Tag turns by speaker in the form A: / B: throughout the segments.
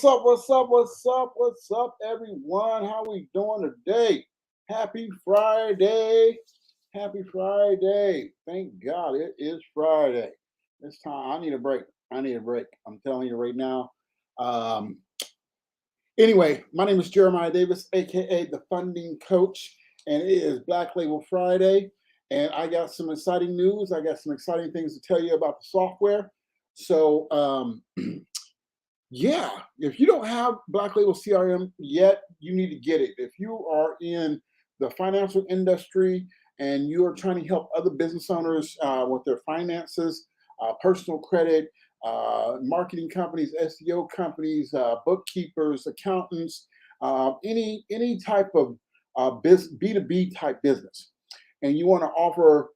A: What's up, everyone? How we doing today? Happy Friday. Happy Friday. Thank God it is Friday. It's time. I need a break. I need a break. I'm telling you right now. Um, anyway, my name is Jeremiah Davis, aka the Funding Coach, and it is Black Label Friday. And I got some exciting news. I got some exciting things to tell you about the software. So, yeah, if you don't have Black Label CRM yet, you need to get it. If you are in the financial industry and you are trying to help other business owners with their finances, personal credit, marketing companies, SEO companies, bookkeepers, accountants, any type of B2B type business, and you want to offer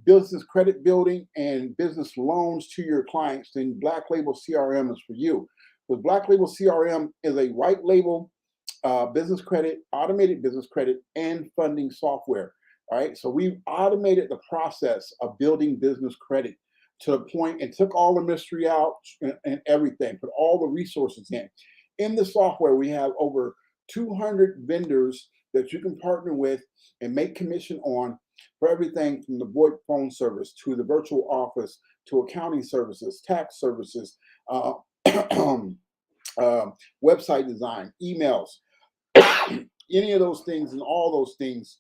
A: business credit building and business loans to your clients, then Black Label CRM is for you. Because Black Label CRM is a white label business credit, automated business credit, and funding software. All right. So we've automated the process of building business credit to the point and took all the mystery out and everything, put all the resources in. In the software, we have over 200 vendors that you can partner with and make commission on for everything from the VoIP phone service to the virtual office to accounting services, tax services, website design, emails, any of those things, and all those things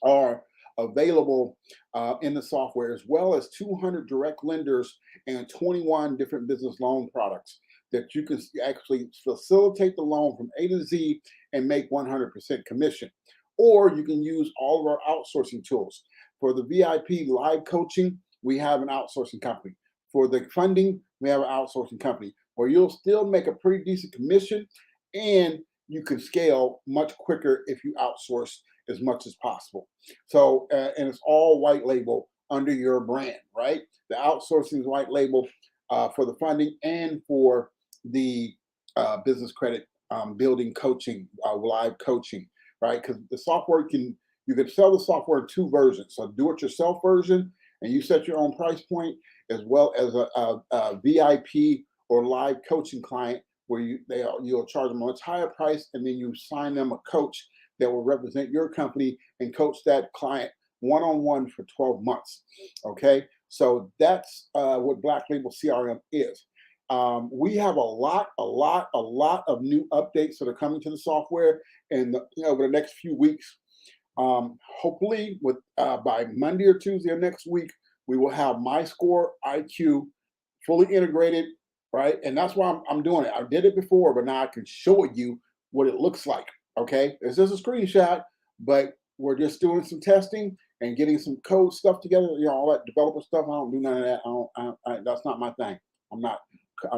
A: are available in the software, as well as 200 direct lenders and 21 different business loan products that you can actually facilitate the loan from A to Z and make 100% commission. Or you can use all of our outsourcing tools. For the VIP live coaching, we have an outsourcing company. For the funding, we have an outsourcing company where you'll still make a pretty decent commission, and you can scale much quicker if you outsource as much as possible. So, and it's all white label under your brand, right? The outsourcing is white label for the funding and for the business credit building coaching, live coaching, right? Because the software you can sell the software in two versions. So do-it-yourself version, and you set your own price point, as well as a VIP or live coaching client where you'll charge them a much higher price, and then you sign them a coach that will represent your company and coach that client one-on-one for 12 months. Okay, so that's what Black Label CRM is. We have a lot of new updates that are coming to the software over the next few weeks. Hopefully, by Monday or Tuesday of next week, we will have MyScoreIQ fully integrated, right? And that's why I'm doing it. I did it before, but now I can show you what it looks like. Okay, it's just a screenshot, but we're just doing some testing and getting some code stuff together. You know, all that developer stuff. I don't do none of that. That's not my thing. I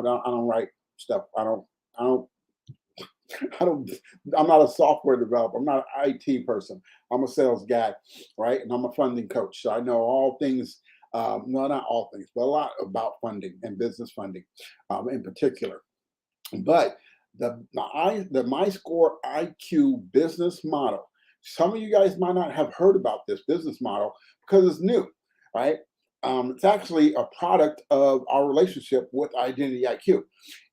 A: don't write stuff. I'm not a software developer. I'm not an IT person. I'm a sales guy, right? And I'm a funding coach. So I know all things, no, not all things, but a lot about funding and business funding in particular. But the MyScoreIQ business model, some of you guys might not have heard about this business model because it's new, right? It's actually a product of our relationship with Identity IQ.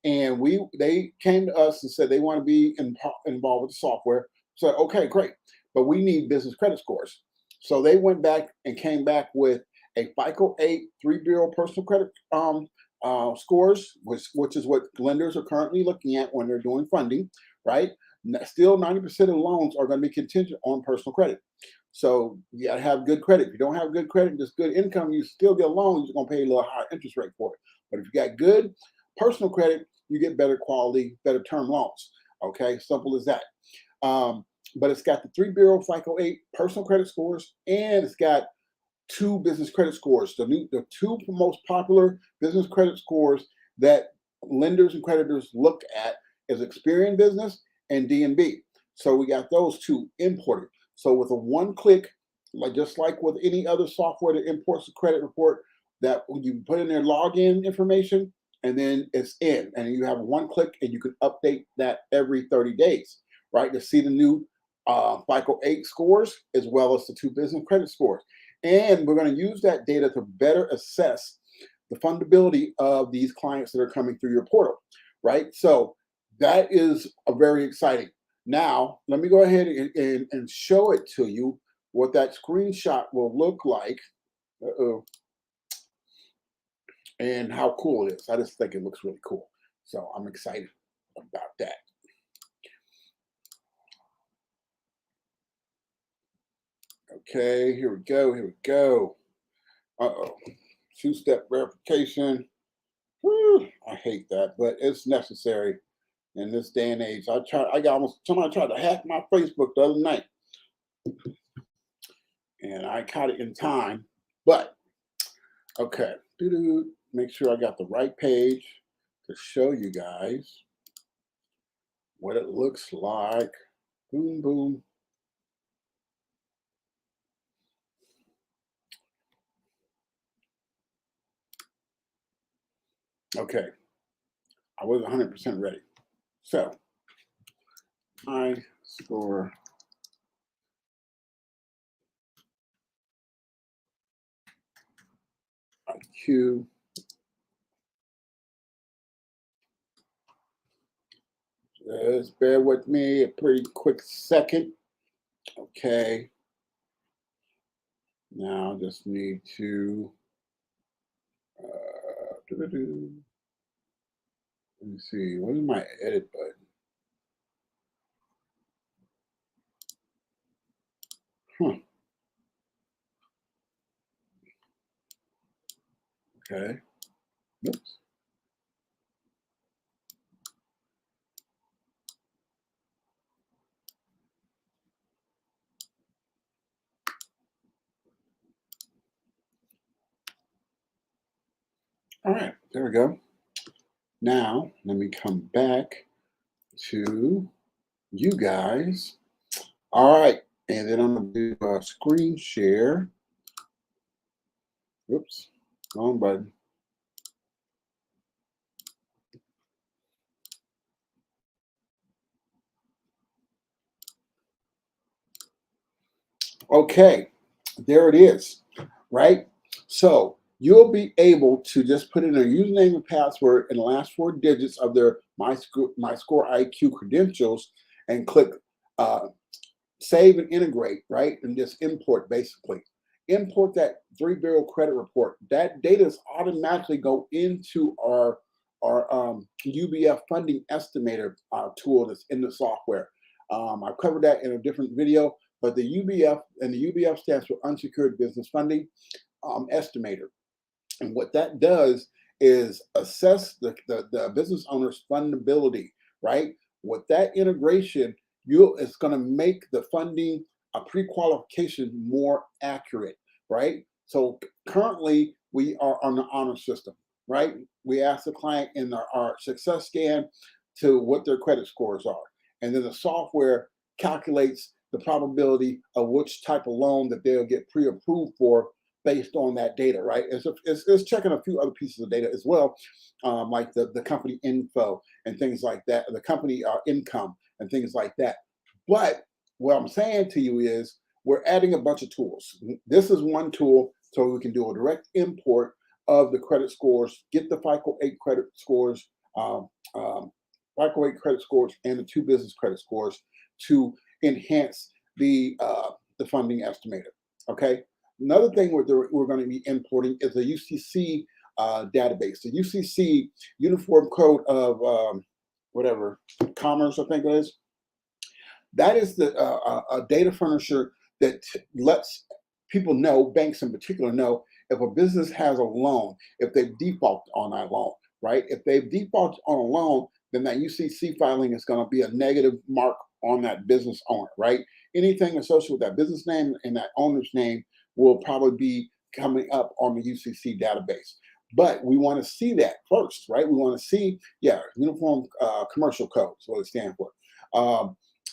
A: And they came to us and said they want to be involved with the software. So, okay, great. But we need business credit scores. So they went back and came back with a FICO 8 3-bureau personal credit scores, which is what lenders are currently looking at when they're doing funding, right? Still 90% of loans are going to be contingent on personal credit. So you got to have good credit. If you don't have good credit, just good income, you still get a loan, you're going to pay a little higher interest rate for it. But if you got good personal credit, you get better quality, better term loans. Okay, simple as that. But it's got the 3-bureau FICO 8 personal credit scores, and it's got 2 business credit scores. The 2 most popular business credit scores that lenders and creditors look at is Experian Business and DNB. So we got those 2 imported. So with a one-click, just like with any other software that imports a credit report, that you put in their login information, and then it's in, and you have one click, and you can update that every 30 days, right, to see the new FICO 8 scores as well as the 2 business credit scores. And we're going to use that data to better assess the fundability of these clients that are coming through your portal, right? So that is a very exciting. Now, let me go ahead and show it to you what that screenshot will look like. Uh-oh. And how cool it is. I just think it looks really cool. So I'm excited about that. Okay, here we go. Here we go. Uh-oh. Two-step verification. Whew, I hate that, but it's necessary in this day and age. Somebody tried to hack my Facebook the other night, and I caught it in time. But okay, make sure I got the right page to show you guys what it looks like. Boom, boom. Okay, I was 100% ready. So, MyScoreIQ Just bear with me a pretty quick second. Okay. Now I just need to let me see, what is my edit button? Huh. Okay. Oops. All right, there we go. Now let me come back to you guys. All right, and then I'm gonna do a screen share. Oops, wrong button. Okay, there it is, right? So you'll be able to just put in a username and password and the last 4 digits of their MyScore IQ credentials and click save and integrate, right? And just import basically. Import that 3 bureau credit report. That data is automatically go into our UBF funding estimator tool that's in the software. I've covered that in a different video, but the UBF stands for Unsecured Business Funding Estimator. And what that does is assess the business owner's fundability, right? With that integration, it's going to make the funding pre-qualification more accurate, right? So currently we are on the honor system, right? We ask the client in our success scan to what their credit scores are. And then the software calculates the probability of which type of loan that they'll get pre-approved for based on that data, right? It's checking a few other pieces of data as well, like the company info and things like that, the company income and things like that. But what I'm saying to you is we're adding a bunch of tools. This is one tool, so we can do a direct import of the credit scores, get the FICO 8 credit scores, FICO 8 credit scores, and the 2 business credit scores to enhance the funding estimator. Okay. Another thing we're going to be importing is a UCC database. The UCC Uniform Code of whatever Commerce, I think it is. That is a data furnisher that lets people know, banks in particular, know if a business has a loan, if they've defaulted on that loan, right? If they've defaulted on a loan, then that UCC filing is going to be a negative mark on that business owner, right? Anything associated with that business name and that owner's name will probably be coming up on the UCC database. But we want to see that first, right? We want to see, Uniform Commercial Code is what it stands for.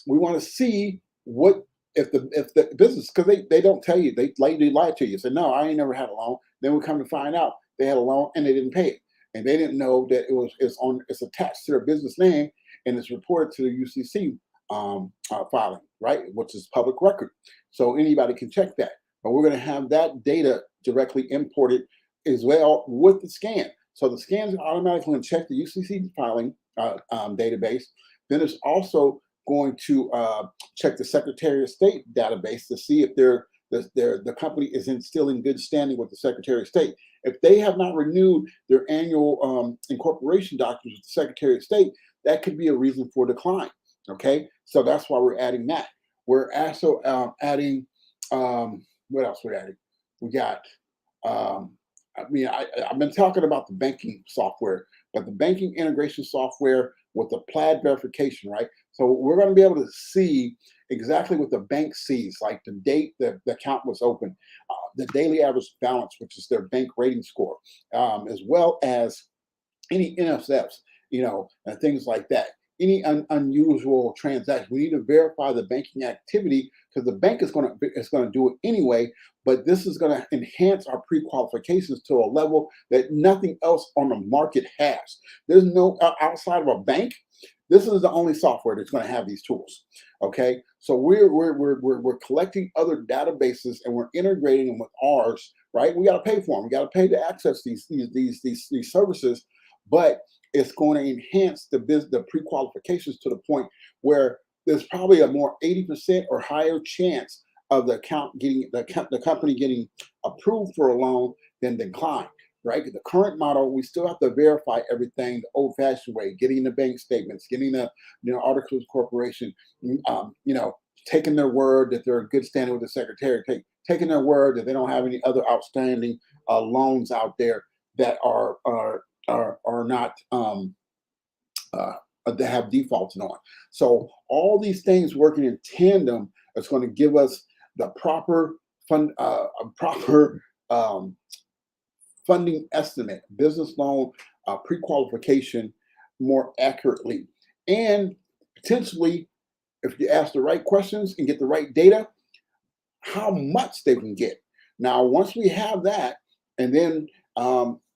A: We want to see what if the business, because they don't tell you, they lie to you. Say, no, I ain't never had a loan. Then we come to find out they had a loan and they didn't pay it. And they didn't know that it's attached to their business name and it's reported to the UCC filing, right? Which is public record. So anybody can check that. But we're going to have that data directly imported as well with the scan. So the scan is automatically going to check the UCC filing database. Then it's also going to check the Secretary of State database to see if the company is still in good standing with the Secretary of State. If they have not renewed their annual incorporation documents with the Secretary of State, that could be a reason for decline. Okay, so that's why we're adding that. We're also adding, what else we're adding? We got, I've been talking about the banking software, but the banking integration software with the plaid verification, right? So we're going to be able to see exactly what the bank sees, like the date that the account was open, the daily average balance, which is their bank rating score, as well as any NSFs, and things like that. Any unusual transaction, we need to verify the banking activity because the bank is going to do it anyway. But this is going to enhance our pre-qualifications to a level that nothing else on the market has. There's no outside of a bank. This is the only software that's going to have these tools. Okay, so we're collecting other databases and we're integrating them with ours. Right, we got to pay for them. We got to pay to access these services, but it's going to enhance the pre-qualifications to the point where there's probably a more 80% or higher chance of the company getting approved for a loan than decline. Right? The current model, we still have to verify everything the old-fashioned way, getting the bank statements, getting the articles of corporation, taking their word that they're in good standing with the secretary, taking their word that they don't have any other outstanding loans out there that are not that have defaults on. So all these things working in tandem is going to give us the proper funding estimate, business loan pre-qualification more accurately, and potentially, if you ask the right questions and get the right data, how much they can get. Now, once we have that, and then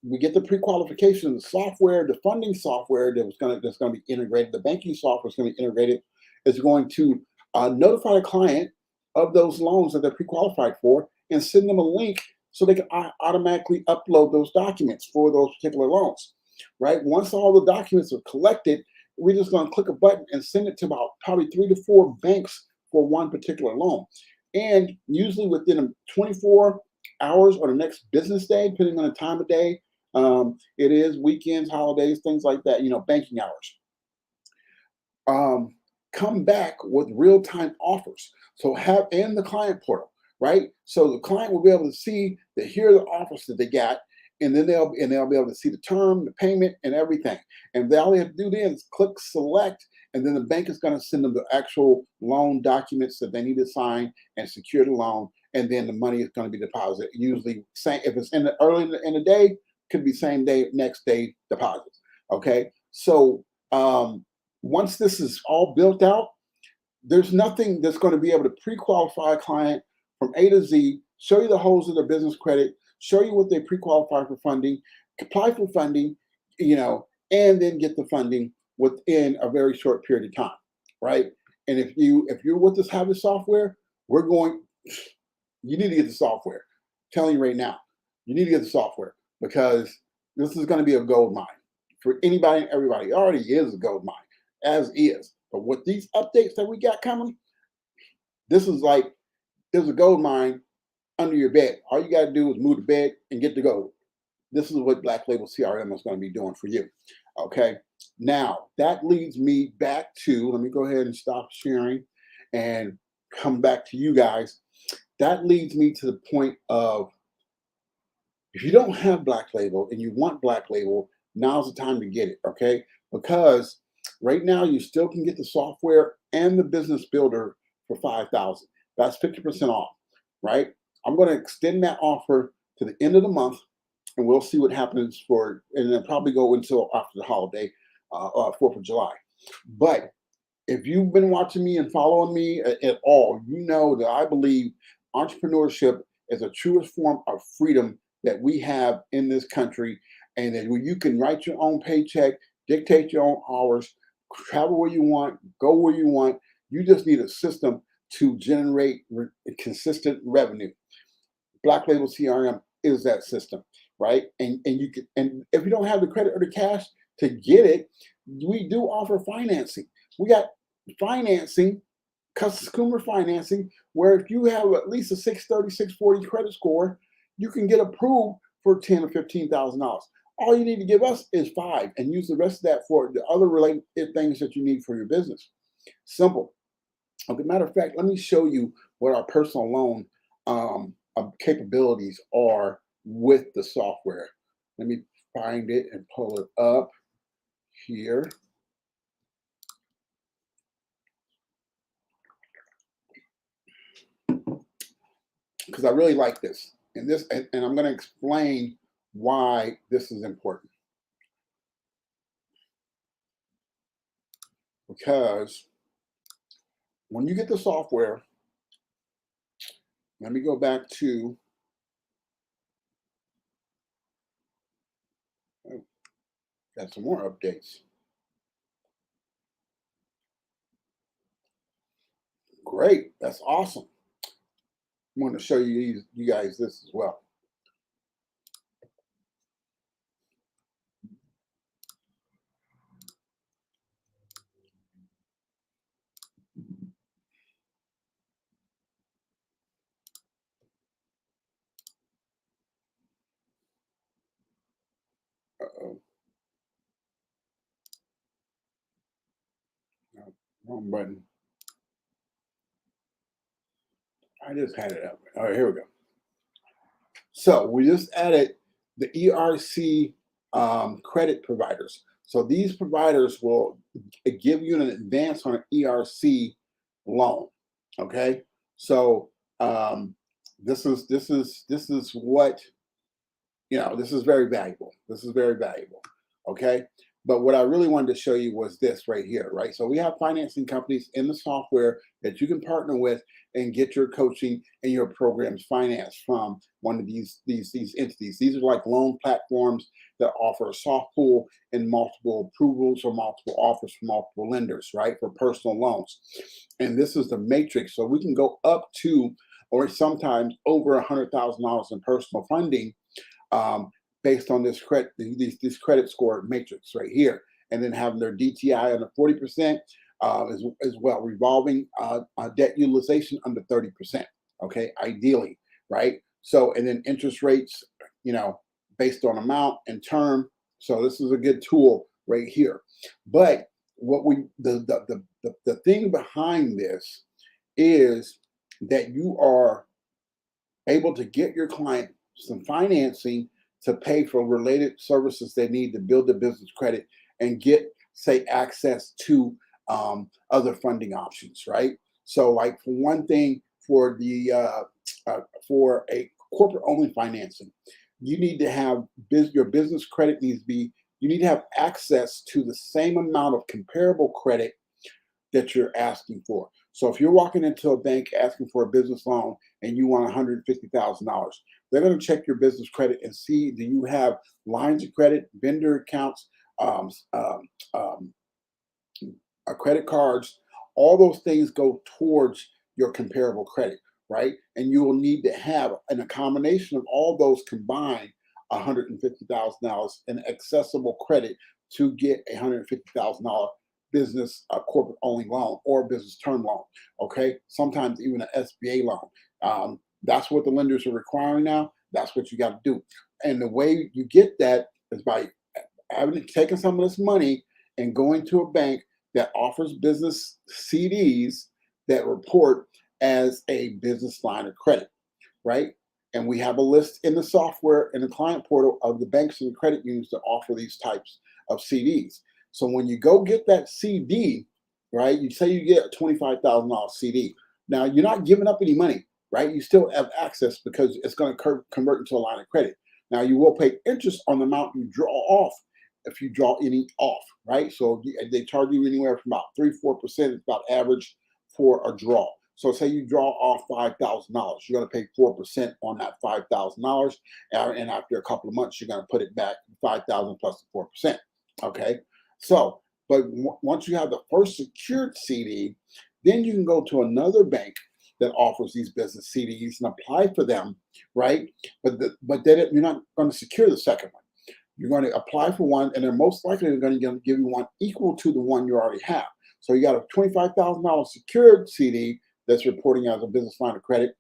A: we get the pre-qualification, the software, the funding software that's going to be integrated, the banking software is going to be integrated, is going to notify the client of those loans that they're pre-qualified for and send them a link so they can automatically upload those documents for those particular loans. Right? Once all the documents are collected, we're just going to click a button and send it to about probably 3 to 4 banks for one particular loan. And usually within 24 hours or the next business day, depending on the time of day, it is weekends, holidays, things like that, banking hours. Come back with real-time offers. So have in the client portal, right? So the client will be able to see that here are the offers that they got, and then they'll be able to see the term, the payment, and everything. And all they have to do then is click select, and then the bank is going to send them the actual loan documents that they need to sign and secure the loan, and then the money is going to be deposited. Usually, if it's early in the day, could be same day, next day deposits. Okay, so once this is all built out, there's nothing that's going to be able to pre-qualify a client from A to Z, show you the holes of their business credit, show you what they pre-qualify for funding, apply for funding, and then get the funding within a very short period of time, right? And if you're with us, have the software, you need to get the software. I'm telling you right now, you need to get the software because this is going to be a gold mine for anybody and everybody. It already is a gold mine, as is. But with these updates that we got coming, this is like there's a gold mine under your bed. All you got to do is move the bed and get the gold. This is what Black Label CRM is going to be doing for you. Okay. Now that leads me back to, let me go ahead and stop sharing and come back to you guys. That leads me to the point of, if you don't have Black Label and you want Black Label, now's the time to get it. Okay. Because right now you still can get the software and the business builder for $5,000. That's 50% off, right? I'm going to extend that offer to the end of the month, and we'll see what happens and then probably go until after the holiday, 4th of July. But if you've been watching me and following me at all, you know that I believe entrepreneurship is the truest form of freedom that we have in this country, and that you can write your own paycheck, dictate your own hours, travel where you want, go where you want. You just need a system to generate consistent revenue. Black Label CRM is that system, right? And if you don't have the credit or the cash, to get it, we do offer financing. We got financing, consumer financing, where if you have at least a 630, 640 credit score, you can get approved for $10,000 or $15,000. All you need to give us is five and use the rest of that for the other related things that you need for your business. Simple. As a matter of fact, let me show you what our personal loan capabilities are with the software. Let me find it and pull it up here. Because I really like this. And I'm going to explain why this is important. Because when you get the software, let me go back to got some more updates. Great, that's awesome. I'm going to show you guys this as well. Uh-oh. No, wrong button. I just had it up. All right, here we go. So we just added the ERC credit providers. So these providers will give you an advance on an ERC loan. Okay, so this is what this is very valuable. This is very valuable. Okay. But what I really wanted to show you was this right here, right? So we have financing companies in the software that you can partner with and get your coaching and your programs financed from one of these entities. These are like loan platforms that offer a soft pool and multiple approvals or multiple offers from multiple lenders, right? For personal loans. And this is the matrix. So we can go up to, or sometimes over $100,000 in personal funding based on this credit score matrix right here, and then having their DTI under 40%, as well, revolving debt utilization under 30%. Okay, ideally, right? So, and then interest rates, based on amount and term. So this is a good tool right here. But what the thing behind this is that you are able to get your client some financing to pay for related services they need to build the business credit and get, say, access to other funding options, right? So, like for one thing, for a corporate only financing, you need to have your business credit needs to be. You need to have access to the same amount of comparable credit that you're asking for. So if you're walking into a bank asking for a business loan and you want $150,000, they're going to check your business credit and see, do you have lines of credit, vendor accounts, credit cards. All those things go towards your comparable credit, right? And you will need to have, in a combination of all those combined, $150,000 in accessible credit to get a $150,000 business corporate only loan or business term loan. Okay, sometimes even an SBA loan. That's what the lenders are requiring now. That's what you got to do. And the way you get that is by taking some of this money and going to a bank that offers business CDs that report as a business line of credit, right? And we have a list in the software in the client portal of the banks and credit unions that offer these types of CDs. So when you go get that CD, right, you say you get a $25,000 CD. Now you're not giving up any money, right? You still have access because it's going to convert into a line of credit. Now you will pay interest on the amount you draw off if you draw any off, right? So they charge you anywhere from about 3-4%. It's about average for a draw. So say you draw off $5,000, you're going to pay 4% on that $5,000, and after a couple of months, you're going to put it back 5,000 plus the 4%. Okay. So, but once you have the first secured CD, then you can go to another bank that offers these business CDs and apply for them, right? But then you're not going to secure the second one. You're going to apply for one, and they're most likely going to give you one equal to the one you already have. So you got a $25,000 secured CD that's reporting as a business line of credit,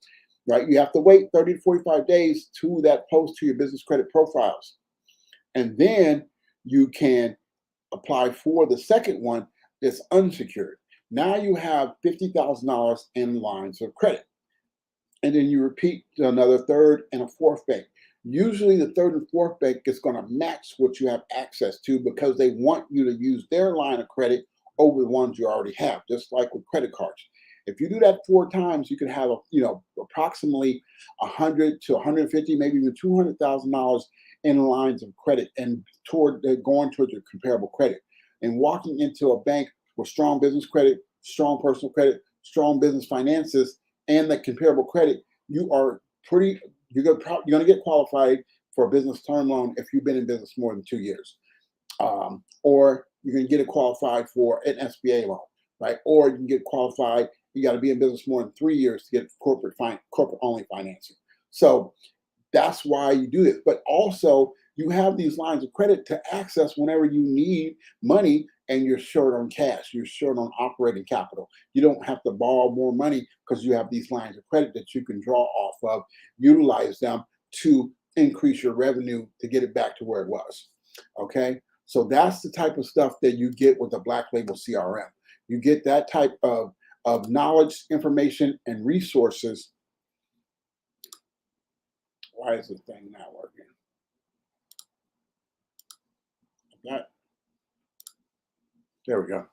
A: right? You have to wait 30 to 45 days to that post to your business credit profiles. And then you can apply for the second one that's unsecured. Now you have $50,000 in lines of credit. And then you repeat to another third and a fourth bank. Usually the third and fourth bank is going to match what you have access to because they want you to use their line of credit over the ones you already have, just like with credit cards. If you do that 4 times, you can have approximately 100 to 150, maybe even $200,000 in lines of credit and going towards your comparable credit. And walking into a bank with strong business credit, strong personal credit, strong business finances, and the comparable credit, you're going to get qualified for a business term loan if you've been in business more than 2 years, or you're going to get it qualified for an SBA loan, right? Or you can get qualified. You got to be in business more than 3 years to get corporate only financing. So that's why you do this. But also, you have these lines of credit to access whenever you need money and you're short on cash, you're short on operating capital. You don't have to borrow more money because you have these lines of credit that you can draw off of, utilize them to increase your revenue to get it back to where it was. Okay, so that's the type of stuff that you get with the Black Label CRM. You get that type of knowledge, information, and resources. Why is this thing not working? There we go.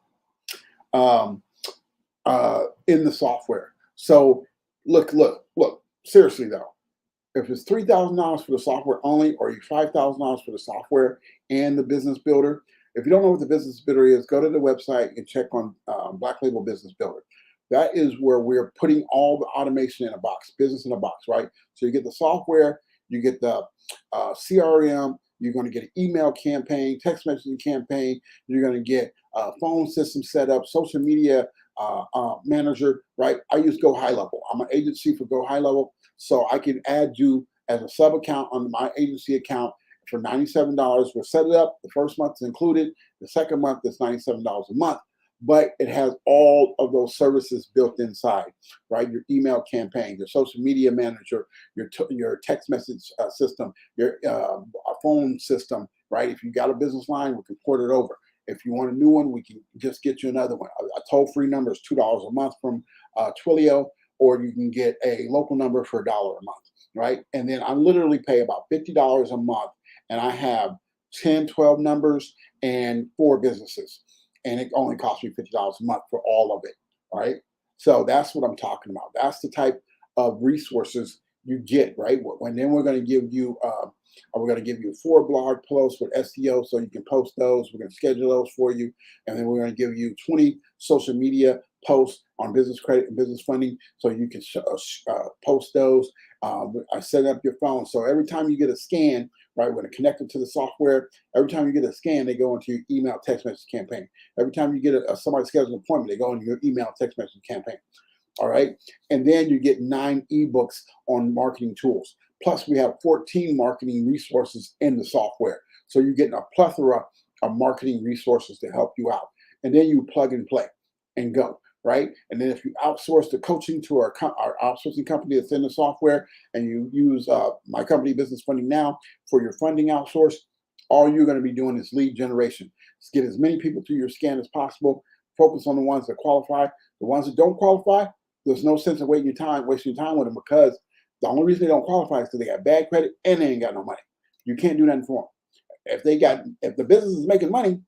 A: In the software. So look. Seriously though, if it's $3,000 for the software only, or $5,000 for the software and the business builder. If you don't know what the business builder is, go to the website and check on Black Label Business Builder. That is where we're putting all the automation in a box, business in a box, right? So you get the software, you get the CRM, you're going to get an email campaign, text messaging campaign, you're going to get a phone system set up, social media manager, right? I use Go High Level. I'm an agency for Go High Level, so I can add you as a sub account on my agency account for $97. We'll set it up. The first month is included. The second month is $97 a month. But it has all of those services built inside, right? Your email campaign, your social media manager, your text message system, your phone system, right? If you got a business line, we can port it over. If you want a new one, we can just get you another one. A toll-free number is $2 a month from Twilio, or you can get a local number for $1 a month, right? And then I literally pay about $50 a month, and I have 10, 12 numbers and 4 businesses. And it only costs me $50 a month for all of it, right? So that's what I'm talking about. That's the type of resources you get, right? And then we're going to give you 4 blog posts with SEO, so you can post those. We're going to schedule those for you, and then we're going to give you 20 social media posts on business credit and business funding, so you can post those. I set up your phone, so every time you get a scan, right, we're going to connect it to the software. Every time you get a scan, they go into your email text message campaign. Every time you get somebody schedules an appointment, they go into your email text message campaign. All right, and then you get 9 ebooks on marketing tools. Plus, we have 14 marketing resources in the software, so you're getting a plethora of marketing resources to help you out. And then you plug and play and go. Right? And then if you outsource the coaching to our outsourcing company that's in the software, and you use my company Business Funding Now for your funding outsource, all you're going to be doing is lead generation. Just get as many people through your scan as possible. Focus on the ones that qualify. The ones that don't qualify, there's no sense of wasting your time with them, because the only reason they don't qualify is because they got bad credit and they ain't got no money. You can't do nothing for them. If the business is making money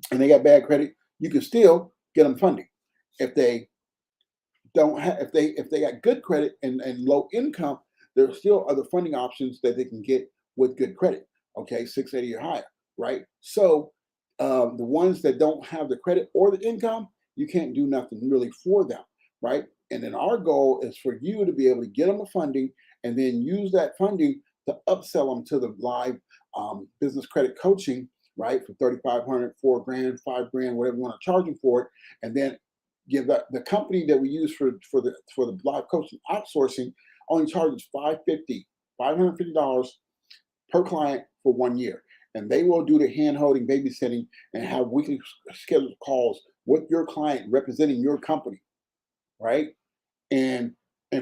A: and they got bad credit, you can still get them funding. If they got good credit and low income, there are still other funding options that they can get with good credit. Okay, 680 or higher, right? So the ones that don't have the credit or the income, you can't do nothing really for them, right? And then our goal is for you to be able to get them the funding and then use that funding to upsell them to the live business credit coaching, right? For $3,500, $4,000, $5,000, whatever you want to charge them for it, and then give the company that we use for the live coaching outsourcing only charges $550 per client for 1 year. and they will do the hand holding, babysitting, and have weekly scheduled calls with your client representing your company, right? And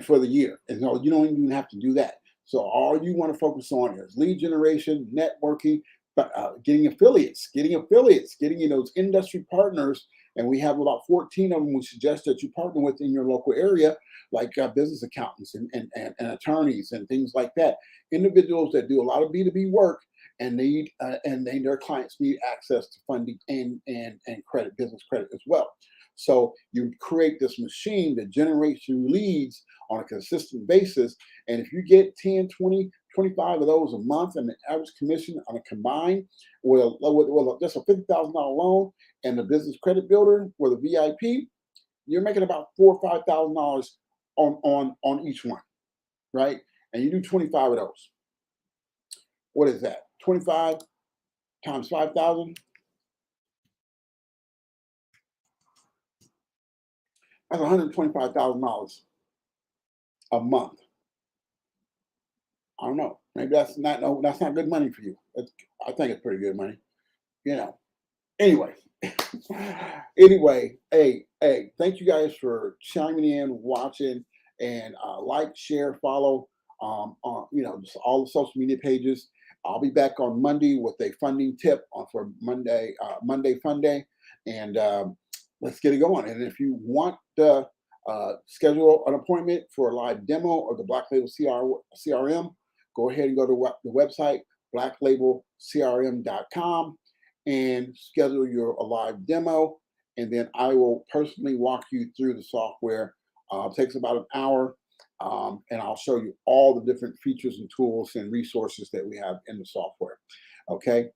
A: for the year. And no, you don't even have to do that. So all you want to focus on is lead generation, networking, getting you those industry partners. And we have about 14 of them we suggest that you partner with in your local area, like business accountants and attorneys and things like that. Individuals that do a lot of B2B work and their clients need access to funding and credit, business credit as well. So you create this machine that generates you leads on a consistent basis. And if you get 10, 20, 25 of those a month, and the average commission on a combined with just a $50,000 loan and the business credit builder with a VIP, you're making about $4,000 or $5,000 on each one, right? And you do 25 of those. What is that? 25 times 5,000. That's $125,000 a month. I don't know. Maybe that's not good money for you. I think it's pretty good money. You know. Anyway, hey, thank you guys for chiming in, watching, and like, share, follow, just all the social media pages. I'll be back on Monday with a funding tip for Monday Fun Day, and let's get it going. And if you want to schedule an appointment for a live demo of the Black Label CRM, go ahead and go to the website, blacklabelcrm.com, and schedule a live demo. And then I will personally walk you through the software. It takes about an hour, and I'll show you all the different features and tools and resources that we have in the software. Okay.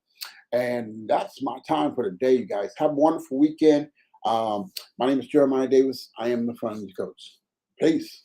A: And that's my time for the day, you guys. Have a wonderful weekend. My name is Jeremiah Davis. I am the Funding Coach. Peace.